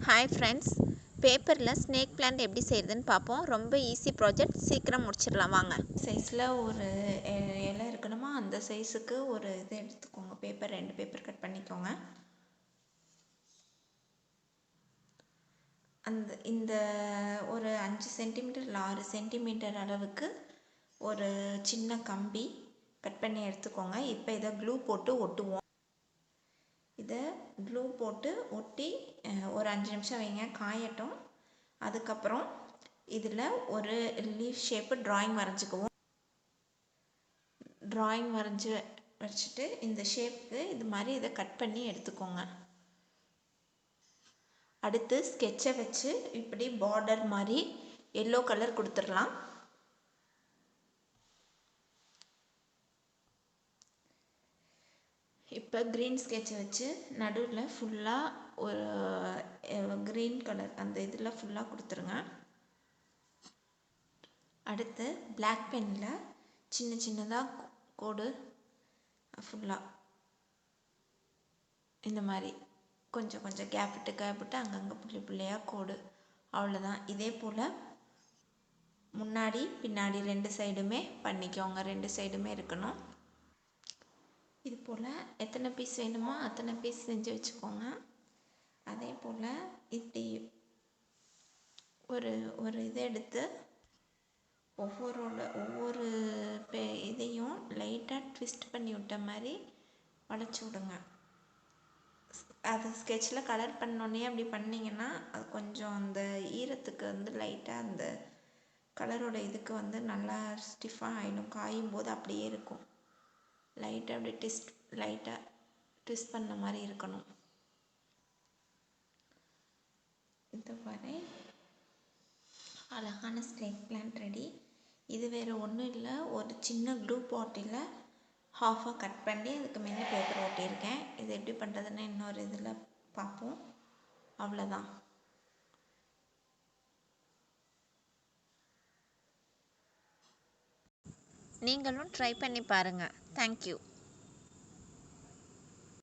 Hi friends, பேப்பரில் snake plant எப்படி செய்கிறதுன்னு பார்ப்போம். ரொம்ப ஈஸி ப்ராஜெக்ட், சீக்கிரம் முடிச்சிடலாம் வாங்க. சைஸில் ஒரு இலை இருக்கணுமா, அந்த சைஸுக்கு ஒரு இது எடுத்துக்கோங்க. பேப்பர் 2 பேப்பர் கட் பண்ணிக்கோங்க. இந்த ஒரு 5 சென்டிமீட்டர் இல்லை 6 சென்டிமீட்டர் அளவுக்கு ஒரு சின்ன கம்பி கட் பண்ணி எடுத்துக்கோங்க. இப்போ இதை க்ளூ போட்டு ஒட்டுவோம். இதை க்ளூ போட்டு ஒட்டி ஒரு 5 நிமிஷம் வைங்க, காயட்டும். அதுக்கப்புறம் இதில் ஒரு லீஃப் ஷேப்பு ட்ராயிங் வரைஞ்சிக்குவோம். ட்ராயிங் வச்சுட்டு இந்த ஷேப்புக்கு இது மாதிரி இதை கட் பண்ணி எடுத்துக்கோங்க. அடுத்து ஸ்கெட்சை வச்சு இப்படி பார்டர் மாதிரி எல்லோ கலர் கொடுத்துடலாம். இப்போ க்ரீன் ஸ்கெட்சை வச்சு நடுவில் ஃபுல்லாக ஒரு க்ரீன் கலர் அந்த இதில் ஃபுல்லாக கொடுத்துருங்க. அடுத்து பிளாக் பெனில் சின்ன சின்னதாக கோடு ஃபுல்லாக இந்த மாதிரி கொஞ்சம் கொஞ்சம் கேப் விட்டு அங்கங்கே புள்ளியாக கோடு, அவ்வளோதான். இதே போல் முன்னாடி பின்னாடி 2 சைடுமே பண்ணிக்கோங்க. 2 சைடுமே இருக்கணும். இது போல் எத்தனை பீஸ் வேணுமோ அத்தனை பீஸ் செஞ்சு வச்சுக்கோங்க. அதே போல் இப்படி ஒரு இதை எடுத்து ஒவ்வொரு இதையும் லைட்டாக ட்விஸ்ட் பண்ணி விட்ட மாதிரி வளைச்சி விடுங்க. அது ஸ்கெட்சில் கலர் பண்ணோன்னே அப்படி பண்ணிங்கன்னா அது கொஞ்சம் அந்த ஈரத்துக்கு லைட்டாக அந்த கலரோட இதுக்கு நல்லா ஸ்டிஃபாக ஆகிடும். காயும் போது அப்படியே இருக்கும். லைட்டாக அப்படி ட்விஸ்ட் பண்ண மாதிரி இருக்கணும். இந்த மாதிரி அழகான ஸ்னேக் பிளான்ட் ரெடி. இது வேறு ஒன்றும் இல்லை, ஒரு சின்ன க்ளூ பாட்டிலில் ஹாஃபாக கட் பண்ணி அதுக்கு மேலே பேப்பர் ஒட்டியிருக்கேன். இது எப்படி பண்ணுறதுன்னு இன்னொரு இதில் பார்ப்போம். அவ்வளோதான். நீங்களும் ட்ரை பண்ணி பாருங்கள். தேங்க்யூ.